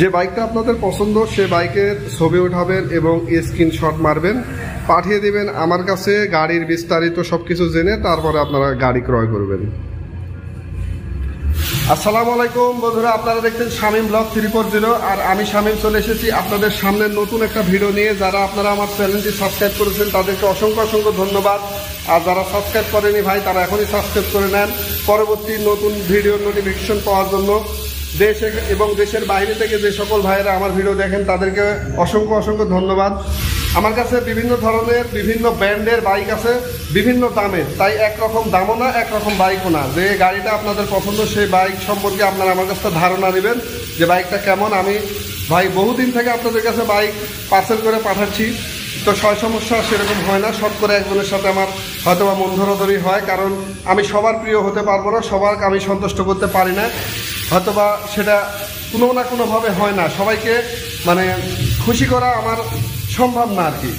যে বাইকটা আপনাদের পছন্দ সে বাইকের ছবি উঠাবেন এবং স্ক্রিনশট মারবেন, পাঠিয়ে দিবেন আমার কাছে। গাড়ির বিস্তারিত সবকিছু জেনে তারপরে আপনারা গাড়ি ক্রয় করবেন। আসসালামু আলাইকুম বন্ধুরা, আপনারা দেখছেন শামীম ব্লগ 340 আর আমি শামীম চলে এসেছি আপনাদের সামনে নতুন একটা ভিডিও নিয়ে। যারা আপনারা আমার চ্যানেলটি সাবস্ক্রাইব করেছেন তাদেরকে অসংখ্য অসংখ্য ধন্যবাদ। আর যারা সাবস্ক্রাইব করেনি ভাই তারা এখনই সাবস্ক্রাইব করে নেন পরবর্তী নতুন ভিডিওর নোটিফিকেশন পাওয়ার জন্য। দেশ এবং দেশের বাইরে থেকে যে সকল ভাইয়েরা আমার ভিডিও দেখেন তাদেরকে অসংখ্য অসংখ্য ধন্যবাদ। আমার কাছে বিভিন্ন ধরনের বিভিন্ন ব্র্যান্ডের বাইক আছে, বিভিন্ন দামের, তাই একরকম দামও না একরকম বাইকও না। যে গাড়িটা আপনাদের পছন্দ সেই বাইক সম্পর্কে আপনারা আমার কাছে ধারণা নেবেন যে বাইকটা কেমন। আমি ভাই বহুদিন থেকে আপনাদের কাছে বাইক পার্সেল করে পাঠাচ্ছি, তো সমস্যা সেরকম হয় না। শর্ট করে একজনের সাথে আমার হয়তো বা মন ধরাধরি হয়, কারণ আমি সবার প্রিয় হতে পারবো না, সবার আমি সন্তুষ্ট করতে পারি না, হয়তোবা সেটা কোনো না কোনোভাবে হয় না। সবাইকে মানে খুশি করা আমার সম্ভব না আর কি।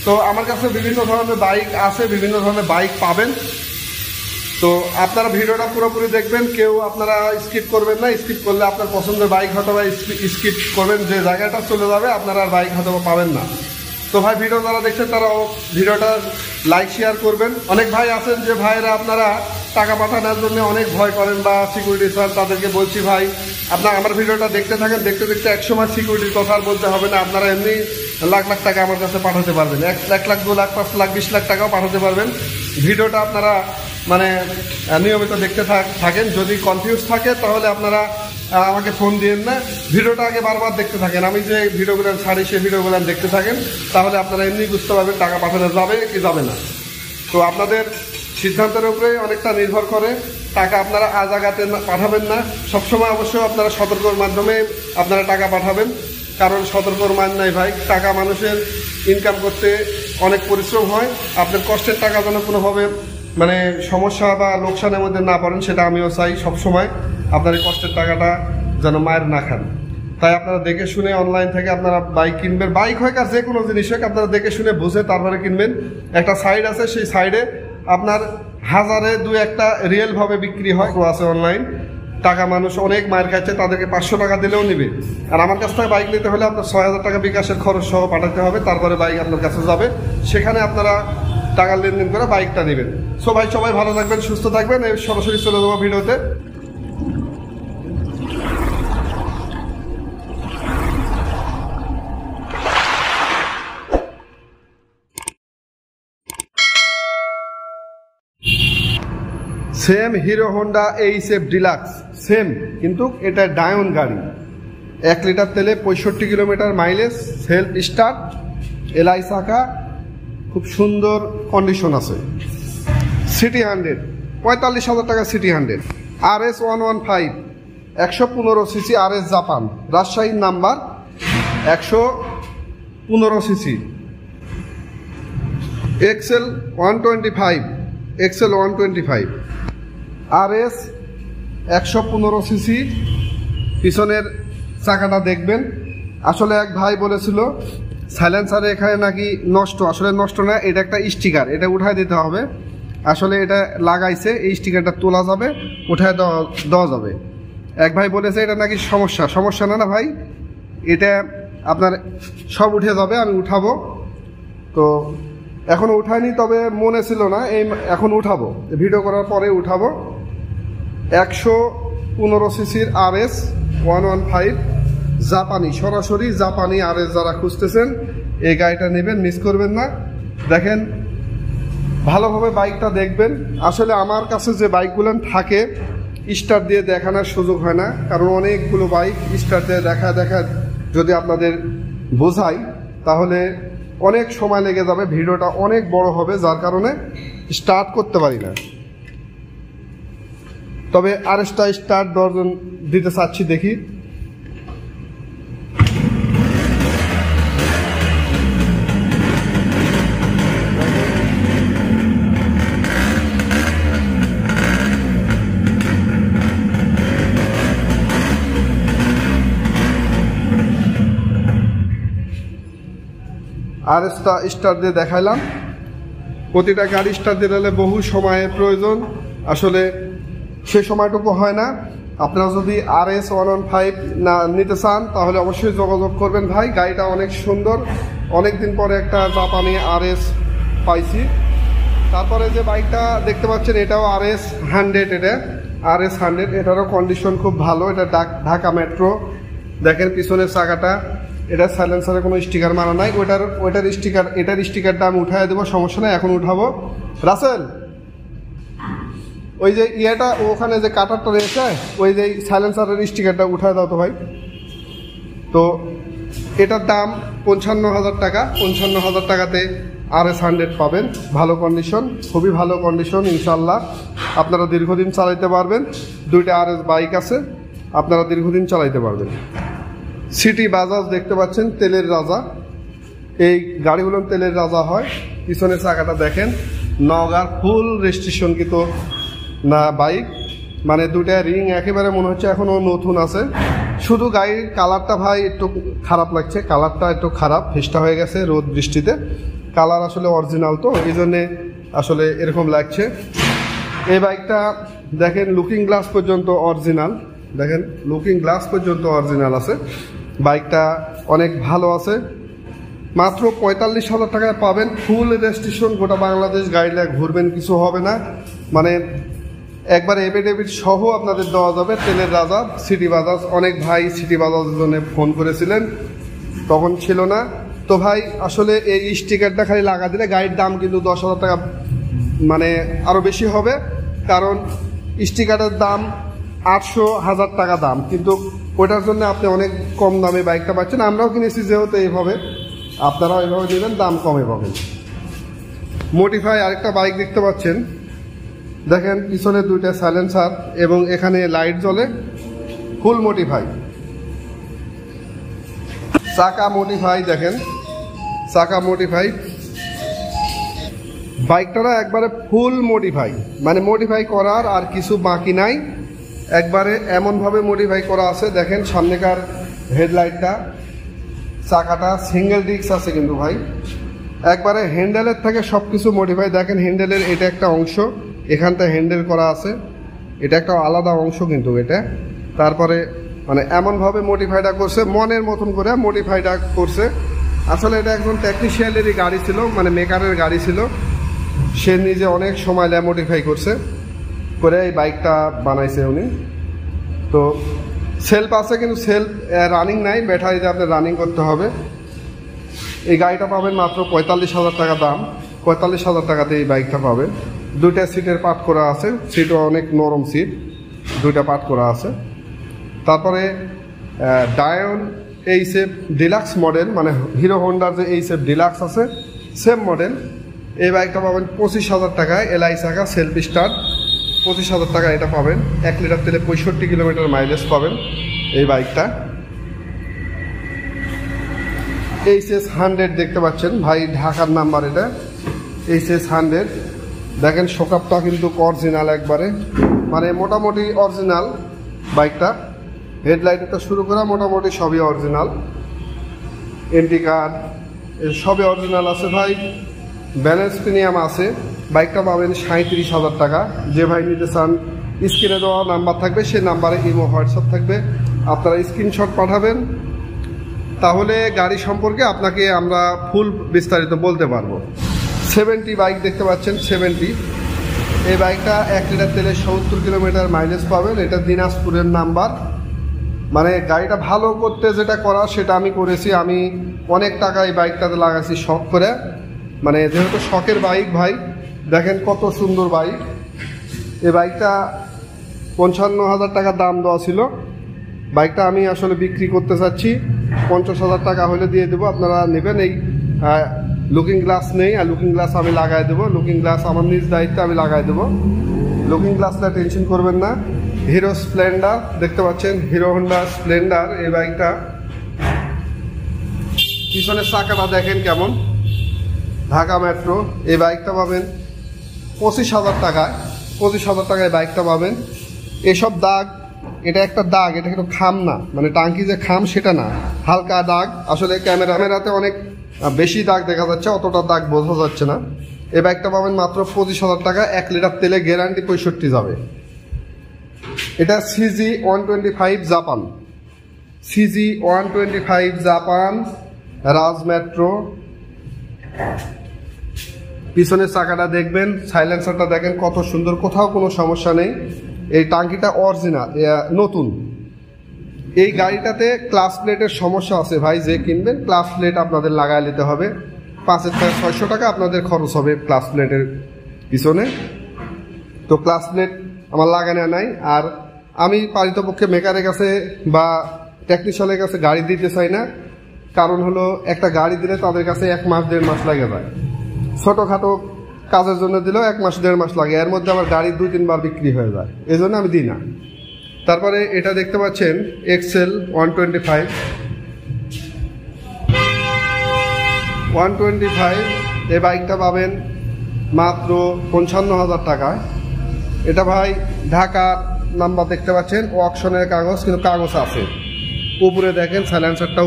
তো আমার কাছে বিভিন্ন ধরনের বাইক আছে, বিভিন্ন ধরনের বাইক পাবেন। তো আপনারা ভিডিওটা পুরোপুরি দেখবেন, কেউ আপনারা স্কিপ করবেন না। স্কিপ করলে আপনার পছন্দের বাইক হয়তোবা স্কিপ করবেন, যে জায়গাটা চলে যাবে আপনারা আর বাইক হয়তোবা পাবেন না। তো ভাই ভিডিও যারা দেখছেন তারা ভিডিওটা লাইক শেয়ার করবেন। অনেক ভাই আছেন যে ভাইরা আপনারা টাকা পাঠানোর জন্য অনেক ভয় করেন বা সিকিউরিটি স্যার, তাদেরকে বলছি ভাই আপনারা আমার ভিডিওটা দেখতে থাকেন, দেখতে দেখতে একসময় সিকিউরিটির কথা আর বলতে হবে না। আপনারা এমনি লাখ লাখ টাকা আমার কাছে পাঠাতে পারবেন, 1 লাখ 2 লাখ 5 লাখ 20 লাখ টাকাও পাঠাতে পারবেন। ভিডিওটা আপনারা মানে নিয়মিত দেখতে থাকেন। যদি কনফিউজ থাকে তাহলে আপনারা আমাকে ফোন দিয়েন না, ভিডিওটা আগে বারবার দেখতে থাকেন। আমি যে ভিডিওগুলো ছাড়ি সেই ভিডিওগুলো দেখতে থাকেন, তাহলে আপনারা এমনি বুঝতে পারবেন টাকা পাঠানো যাবে কি যাবে না। তো আপনাদের সিদ্ধান্তের উপরে অনেকটা নির্ভর করে। টাকা আপনারা আজাগাতে পাঠাবেন না, সবসময় অবশ্যই আপনারা সতর্কর মাধ্যমে আপনারা টাকা পাঠাবেন, কারণ সতর্কর মান নাই ভাই। টাকা মানুষের ইনকাম করতে অনেক পরিশ্রম হয়, আপনার কষ্টের টাকা যেন কোনোভাবে মানে সমস্যা বা লোকসানের মধ্যে না পড়েন, সেটা আমিও চাই। সবসময় আপনার এই কষ্টের টাকাটা যেন মায়ের না খান। তাই আপনারা দেখে শুনে অনলাইন থেকে আপনারা বাইক কিনবেন, বাইক হোক আর যে কোনো জিনিস হোক আপনারা দেখে শুনে বুঝে তারপরে কিনবেন। একটা সাইড আছে, সেই সাইডে আপনার হাজারে 2-1টা রিয়েলভাবে বিক্রি হয় আছে অনলাইন। টাকা মানুষ অনেক মায়ের খাচ্ছে, তাদেরকে 500 টাকা দিলেও নেবে। আর আমার কাছ থেকে বাইক নিতে হলে আপনার 6000 টাকা বিকাশের খরচ সহ পাঠাতে হবে, তারপরে বাইক আপনার কাছে যাবে। সেখানে আপনারা টাকা লেনদেন করে বাইকটা নেবেন। সো ভাই সবাই ভালো থাকবেন, সুস্থ থাকবেন। এই সরাসরি চলে যাবো ভিডিওতে। Same Hero Honda HF Deluxe, same, কিন্তু এটা ডায়ন গাড়ি। 1 লিটার তেলে 65 কিলোমিটার মাইলেজ, সেলফ স্টার্ট, এলআই চাকা, খুব সুন্দর কন্ডিশন আছে। সিটি 100 45,000 টাকা CT 100। RS 115 115 CC RS Japan, রাজশাহীর number, 115 CC. XL 125 RS 115 CC. পিছনের চাকাটা দেখবেন। আসলে এক ভাই বলেছিল সাইলেন্সারে এখানে নাকি নষ্ট, আসলে নষ্ট না, এটা একটা স্টিকার, এটা উঠায় দিতে হবে। আসলে এটা লাগাইছে, এই স্টিকারটা তোলা যাবে, উঠায় দেওয়া যাবে। এক ভাই বলেছে এটা নাকি সমস্যা না ভাই, এটা আপনার সব উঠে যাবে, আমি উঠাবো। তো এখনও উঠায়নি, তবে মনে ছিল না, এখন উঠাবো, ভিডিও করার পরে উঠাবো। 115 সিসির RS 115 জাপানি, সরাসরি জাপানি RS যারা খুঁজতেছেন এই গাড়িটা নেবেন, মিস করবেন না। দেখেন ভালোভাবে বাইকটা দেখবেন। আসলে আমার কাছে যে বাইকগুলো থাকে স্টার্ট দিয়ে দেখানোর সুযোগ হয় না, কারণ অনেকগুলো বাইক স্টার্ট দিয়ে দেখা যদি আপনাদের বোঝাই তাহলে অনেক সময় লেগে যাবে, ভিডিওটা অনেক বড় হবে, যার কারণে স্টার্ট করতে পারি না। তবে RSটা স্টার্ট দর্জন দিতে চাচ্ছি, দেখি। RSটা স্টার্ট দিয়ে দেখাইলাম। প্রতিটা গাড়ি স্টার্ট দিলে বহু সময়ের প্রয়োজন, আসলে সে সময়টুকু হয় না। আপনারা যদি RS 115 না নিতে চান তাহলে অবশ্যই যোগাযোগ করবেন ভাই। গাড়িটা অনেক সুন্দর, অনেক দিন পরে একটা জাপানি RS পাইছি। তারপরে যে বাইকটা দেখতে পাচ্ছেন এটাও RS 100, এটা RS 100, এটারও কন্ডিশন খুব ভালো। এটা ঢাকা মেট্রো। দেখেন পিছনের চাকাটা, এটা সাইলেন্সারে কোনো স্টিকার মারা নাই। এটার স্টিকারটা আমি উঠাই দেবো, সমস্যা নাই, এখন উঠাবো। রাসেল, ওই যে ইয়েটা ওখানে যে কাটারটা রয়েছে, ওই যে সাইলেন্সারের স্টিকারটা উঠায় দাও তো ভাই। তো এটার দাম 55,000 টাকা। 55,000 টাকাতে RS 100 পাবেন, ভালো কন্ডিশন, খুবই ভালো কন্ডিশন। ইনশাল্লাহ আপনারা দীর্ঘদিন চালাইতে পারবেন। দুইটা RS বাইক আছে, আপনারা দীর্ঘদিন চালাইতে পারবেন। সিটি বাজাজ দেখতে পাচ্ছেন, তেলের রাজা। এই গাড়িগুলো তেলের রাজা হয়। পিছনের চাকাটা দেখেন, নগার ফুল রেজিস্ট্রেশন কিন্তু না বাইক, মানে দুইটা রিং একেবারে মনে হচ্ছে এখনও নতুন আছে। শুধু গাড়ির কালারটা ভাই একটু খারাপ লাগছে, কালারটা একটু খারাপ, ফেস্টা হয়ে গেছে রোদ বৃষ্টিতে। কালার আসলে অরিজিনাল তো, এই জন্যে আসলে এরকম লাগছে। এই বাইকটা দেখেন লুকিং গ্লাস পর্যন্ত অরিজিনাল, দেখেন লুকিং গ্লাস পর্যন্ত অরিজিনাল আছে। বাইকটা অনেক ভালো আছে। মাত্র 45,000 টাকায় পাবেন, ফুল রেজিস্ট্রেশন, গোটা বাংলাদেশ গাড়িটা ঘুরবেন, কিছু হবে না, মানে একবার এফিডেভিট সহ আপনাদের দেওয়া যাবে। তেলের রাজা সিটি বাজাজ। অনেক ভাই সিটি বাজাজের জন্য ফোন করেছিলেন, তখন ছিল না। তো ভাই আসলে এই স্টিকারটা খালি লাগা দিলে গাড়ির দাম কিন্তু 10,000 টাকা মানে আরও বেশি হবে, কারণ স্টিকারের দাম 800,000 টাকা দাম, কিন্তু ওটার জন্য আপনি অনেক কম দামে বাইকটা পাচ্ছেন। আমরাও কিনেছি যেহেতু এইভাবে, আপনারাও এইভাবে নেবেন, দাম কমে পাবেন। মডিফাই আরেকটা বাইক দেখতে পাচ্ছেন, দেখেন পিছনে দুইটা সাইলেন্সার এবং এখানে লাইট জ্বলে, ফুল মডিফাই। চাকা মডিফাই, দেখেন চাকা মডিফাই। বাইকটা একবারে ফুল মডিফাই, মানে মডিফাই করার আর কিছু বাকি নাই, একবারে এমনভাবে মডিফাই করা আছে। দেখেন সামনেকার হেডলাইটটা, চাকাটা সিঙ্গেল ডিস্ক আছে কিন্তু ভাই, একবারে হ্যান্ডেলের থেকে সব কিছু মডিফাই। দেখেন হ্যান্ডেলের এটা একটা অংশ, এখানটা হ্যান্ডেল করা আছে, এটা একটা আলাদা অংশ কিন্তু এটা। তারপরে মানে এমনভাবে মডিফাইটা করছে, মনের মতন করে মডিফাইটা করছে। আসলে এটা একজন টেকনিশিয়ানেরই গাড়ি ছিল, মানে মেকারের গাড়ি ছিল, সে নিজে অনেক সময় মডিফাই করছে, করে এই বাইকটা বানাইছে উনি। তো সেলফ আছে কিন্তু সেলফ রানিং নাই, ব্যাটারিতে আপনার রানিং করতে হবে। এই গাড়িটা পাবেন মাত্র 45,000 টাকা দাম। 45,000 টাকাতে এই বাইকটা পাবেন। দুইটা সিটের পার্ট করা আছে, সিটও অনেক নরম সিট, দুইটা পার্ট করা আছে। তারপরে ডায়ন এইচএফ ডিলাক্স মডেল, মানে হিরো হোন্ডার যে এইচএফ ডিলাক্স আছে সেম মডেল, এই বাইকটা পাবেন 25,000 টাকায়। এলআই চাকা, সেলফ স্টার্ট, 25,000 টাকা এটা পাবেন। 1 লিটার তেলে 65 কিলোমিটার মাইলেজ পাবেন এই বাইকটা। HS 100 দেখতে পাচ্ছেন ভাই, ঢাকার নাম্বার এটা, HS 100। দেখেন শোকাপটা কিন্তু অরিজিনাল একবারে, মানে মোটামুটি অরিজিনাল বাইকটা। হেডলাইটটা শুরু করা মোটামুটি সবই অরিজিনাল, এন্টি কার্ড সবই অরিজিনাল আছে ভাই। ব্যালেন্স প্রিমিয়াম আছে। বাইকটা পাবেন 37,000 টাকা। যে ভাই নিতে চান স্ক্রিনে দেওয়া নাম্বার থাকবে, সেই নাম্বারে ইমো হোয়াটসঅ্যাপ থাকবে, আপনারা স্ক্রিনশট পাঠাবেন, তাহলে গাড়ি সম্পর্কে আপনাকে আমরা ফুল বিস্তারিত বলতে পারবো। 70 বাইক দেখতে পাচ্ছেন, 70। এই বাইকটা 1 লিটার তেলে 70 কিলোমিটার মাইলেজ পাবেন। এটা দিনাজপুরের নাম্বার, মানে গাড়িটা ভালো করতে যেটা করা সেটা আমি করেছি। আমি অনেক টাকা এই বাইকটাতে লাগাইছি শখ করে, মানে যেহেতু শখের বাইক ভাই। দেখেন কত সুন্দর বাইক। এই বাইকটা 55,000 টাকা দাম দেওয়া ছিল। বাইকটা আমি আসলে বিক্রি করতে চাচ্ছি, 50,000 টাকা হলে দিয়ে দেবো, আপনারা নেবেন। এই লুকিং গ্লাস নেই, আর লুকিং গ্লাস আমি লাগাই দেবো। লুকিং গ্লাস আমার নিজ দায়িত্বে আমি লাগাই দেবো, লুকিং গ্লাসটা টেনশন করবেন না। হিরো স্প্লেন্ডার দেখতে পাচ্ছেন, হিরো হোন্ডা স্প্লেন্ডার এই বাইকটা। পিছনের চাকাটা দেখেন কেমন, ঢাকা মেট্রো। এই বাইকটা পাবেন 25,000 টাকায়। 25,000 টাকায় বাইকটা পাবেন। এসব দাগ, এটা একটা দাগ, এটা কিন্তু খাম না, মানে টাঙ্কি যে খাম সেটা না, হালকা দাগ। আসলে ক্যামেরাতে অনেক বেশি দাগ দেখা যাচ্ছে, অতটা দাগ বোঝা যাচ্ছে না। এই বাইকটা পাবেন মাত্র 25,000 টাকা। 1 লিটার তেলে গ্যারান্টি 65 যাবে। এটা CG125 জাপান, CG125 জাপান রাজ মেট্রো। পিছনের চাকাটা দেখবেন, সাইলেন্সারটা দেখেন কত সুন্দর, কোথাও কোনো সমস্যা নেই। এই টাঙ্কিটা অরিজিনাল নতুন। এই গাড়িটাতে ক্লাস প্লেটের সমস্যা আছে ভাই, যে কিনবেন ক্লাস প্লেট আপনাদের লাগায় নিতে হবে। 500 থেকে 600 টাকা আপনাদের খরচ হবে ক্লাস প্লেটের পিছনে। তো ক্লাস প্লেট আমার লাগানো নাই। আর আমি পারিতপক্ষে মেকারের কাছে বা টেকনিশিয়ানের কাছে গাড়ি দিতে চাই না, কারণ হলো একটা গাড়ি দিলে তাদের কাছে 1 মাস 1.5 মাস লাগে যায়। ছোটোখাটো কাজের জন্য দিলেও 1 মাস 1.5 মাস লাগে, এর মধ্যে আমার গাড়ি 2-3 বার বিক্রি হয়ে যায়, এই জন্য আমি দিই না। তারপরে এটা দেখতে পাচ্ছেন এক্সেল 125, এই বাইকটা পাবেন মাত্র 55,000 টাকায়। এটা ভাই ঢাকার নাম্বার দেখতে পাচ্ছেন, অকশনের কাগজ, কিন্তু কাগজ আছে। উপরে দেখেন সাইলেন্সারটা,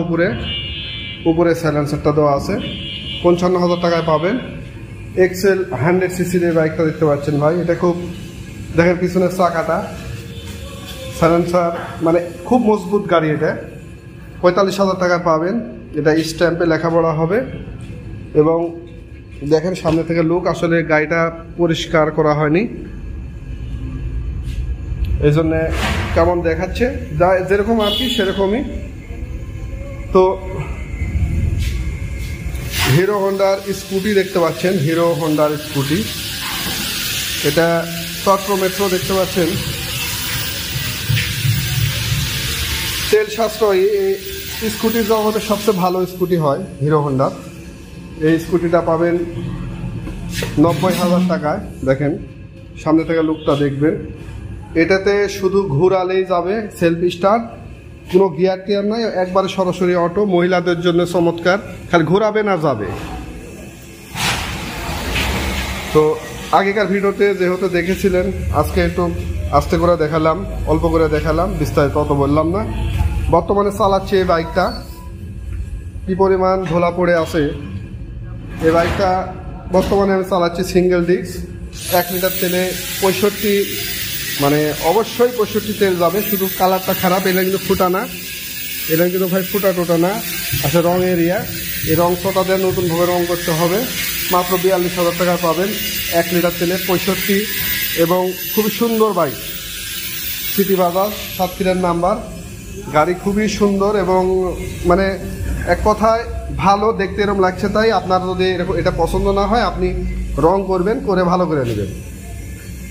উপরে সাইলেন্সারটা দেওয়া আছে। 55,000 টাকায় পাবেন। এক্সেল 100cc এই বাইকটা দেখতে পাচ্ছেন ভাই, এটা খুব দেখেন পিছনের চাকাটা, সাইলেন্সার, মানে খুব মজবুত গাড়ি। এটা 45,000 টাকায় পাবেন। এটা স্ট্যাম্পে লেখাপড়া হবে। এবং দেখেন সামনে থেকে লুক, আসলে গাড়িটা পরিষ্কার করা হয়নি, এই জন্যে কেমন দেখাচ্ছে, যা যেরকম আর কি সেরকমই। তো হিরো হন্ডার স্কুটি দেখতে পাচ্ছেন, হিরো হন্ডার স্কুটি। এটা টট্রো মেট্রো দেখতে পাচ্ছেন, তেল সাশ্রয়ী এই স্কুটির জগতে সবচেয়ে ভালো স্কুটি হয় হিরো হন্ডার। এই স্কুটিটা পাবেন 90,000 টাকায়। দেখেন সামনে থেকে লুকটা দেখবেন, এটাতে শুধু ঘোরালেই যাবে, সেলফ স্টার্ট, কোনো গিয়ার টিয়ার নাই, একবারে সরাসরি অটো, মহিলাদের জন্য চমৎকার, খালি ঘোরাবে না যাবে। তো আগেকার ভিডিওতে যেহেতু দেখেছিলেন, আজকে একটু আস্তে করে দেখালাম, অল্প করে দেখালাম, বিস্তারিত অত বললাম না। বর্তমানে চালাচ্ছি এই বাইকটা, কি পরিমাণ ধোলা পড়ে আছে। এই বাইকটা বর্তমানে আমি চালাচ্ছি সিঙ্গেল ডিস্ক, 1 লিটার তেলে 65, মানে অবশ্যই 65 তেল যাবে। শুধু কালারটা খারাপ, এটা কিন্তু ফুটা না, এটা কিন্তু ভাই ফুটা টোটা না, আচ্ছা রং এরিয়া। এই রং ছোটা দিয়ে নতুনভাবে রং করতে হবে। মাত্র 42,000 টাকা পাবেন, 1 লিটার তেলে 65, এবং খুবই সুন্দর বাইক। সিটি বাজাজ, সাতক্ষীরার নাম্বার। গাড়ি খুবই সুন্দর এবং মানে এক কথায় ভালো, দেখতে এরকম লাগছে। তাই আপনার যদি এরকম এটা পছন্দ না হয়, আপনি রং করবেন, করে ভালো করে নেবেন,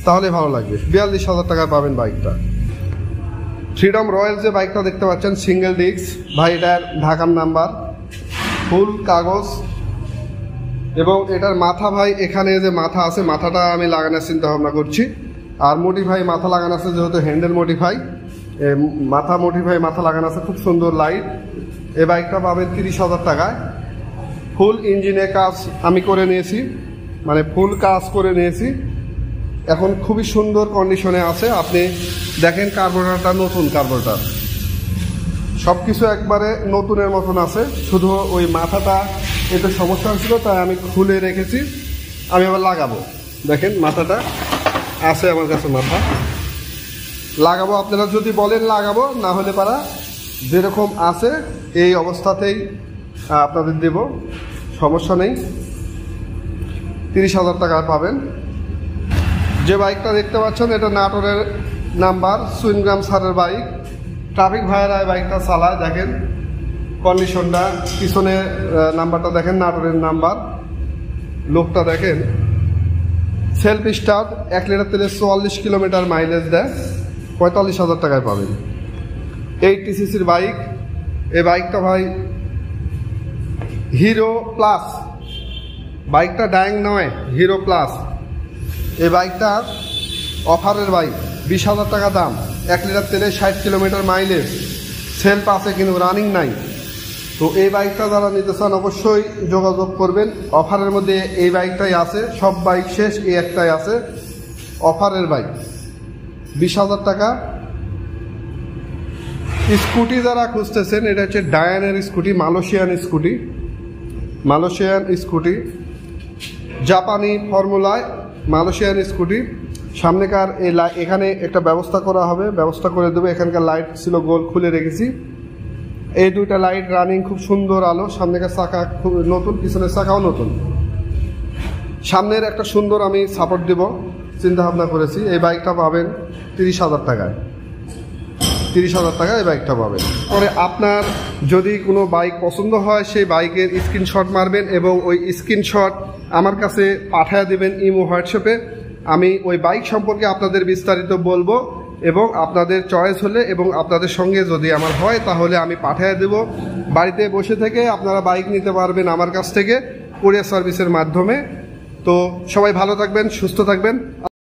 তাহলে ভালো লাগবে। 42,000 টাকায় পাবেন বাইকটা। ফ্রিডম রয়্যাল যে বাইকটা দেখতে পাচ্ছেন, সিঙ্গেল ডিস্ক ভাই, এটার ঢাকার নাম্বার, ফুল কাগজ। এবং এটার মাথা ভাই, এখানে যে মাথা আছে, মাথাটা আমি লাগানোর চিন্তা ভাবনা করছি। আর মোটিফাই মাথা লাগানো আছে, যেহেতু হ্যান্ডেল মোটিফাই, মাথা মোটিফাই মাথা লাগানো আছে, খুব সুন্দর লাইট। এই বাইকটা পাবেন 30,000 টাকায়। ফুল ইঞ্জিনে কাজ আমি করে নিয়েছি, মানে ফুল কাজ করে নিয়েছি, এখন খুবই সুন্দর কন্ডিশনে আছে। আপনি দেখেন কার্বোরেটরটা নতুন, কার্বোরেটর সব কিছু একবারে নতুনের মতন আছে। শুধু ওই মাথাটা এতে সমস্যা ছিল, তাই আমি খুলে রেখেছি, আমি আবার লাগাবো। দেখেন মাথাটা আছে আমার কাছে, মাথা লাগাবো। আপনারা যদি বলেন লাগাবো, না হলে পারা যেরকম আছে এই অবস্থাতেই আপনাদের দেব, সমস্যা নেই। 30,000 টাকায় পাবেন। যে বাইকটা দেখতে পাচ্ছেন, এটা নাটোরের নাম্বার, সুইনগ্রাম স্যারের বাইক। ট্রাফিক ভাইয়েরা এই বাইকটা চালায়, দেখেন কন্ডিশনটা, পিছনে নাম্বারটা দেখেন, নাটোরের নাম্বার। লোকটা দেখেন, সেলফ স্টার্ট, 1 লিটার তেলে 44 কিলোমিটার মাইলেজ দেয়। 45,000 টাকায় পাবেন। 80cc bike. এই বাইকটা ভাই হিরো প্লাস, বাইকটা ডাইং নয়, হিরো প্লাস। এই বাইকটা অফারের বাইক, 20,000 টাকা দাম, 1 লিটার তেলে 60 কিলোমিটার মাইলেজ, সেলফ আছে কিন্তু রানিং নাই। তো এই বাইকটা যারা নিতে চান অবশ্যই যোগাযোগ করবেন। অফারের মধ্যে এই বাইকটাই আছে, সব বাইক শেষ, এই একটাই আছে অফারের বাইক, 20,000 টাকা। স্কুটি যারা খুঁজতেছেন, এটা হচ্ছে ডায়ানের scooty, Malaysian scooty, Malaysian scooty, জাপানি ফর্মুলায় মালয়েশিয়ান স্কুটি। সামনেকার এই এখানে একটা ব্যবস্থা করা হবে, ব্যবস্থা করে দেবো। এখানকার লাইট ছিল গোল, খুলে রেখেছি। এই দুইটা লাইট রানিং, খুব সুন্দর আলো। সামনেকার চাকা খুব নতুন, পিছনের চাকাও নতুন। সামনের একটা সুন্দর আমি সাপোর্ট দেব চিন্তা ভাবনা করেছি। এই বাইকটা পাবেন 30,000 টাকায়। 30,000 টাকায় এই বাইকটা পাবেন। পরে আপনার যদি কোনো বাইক পছন্দ হয়, সেই বাইকের স্ক্রিনশট মারবেন এবং ওই স্ক্রিনশট আমার কাছে পাঠিয়ে দেবেন ইমো হোয়াটসঅ্যাপে। আমি ওই বাইক সম্পর্কে আপনাদের বিস্তারিত বলবো এবং আপনাদের চয়েস হলে এবং আপনাদের সঙ্গে যদি আমার হয় তাহলে আমি পাঠিয়ে দেব। বাড়িতে বসে থেকে আপনারা বাইক নিতে পারবেন আমার কাছ থেকে কুরিয়ার সার্ভিসের মাধ্যমে। তো সবাই ভালো থাকবেন, সুস্থ থাকবেন।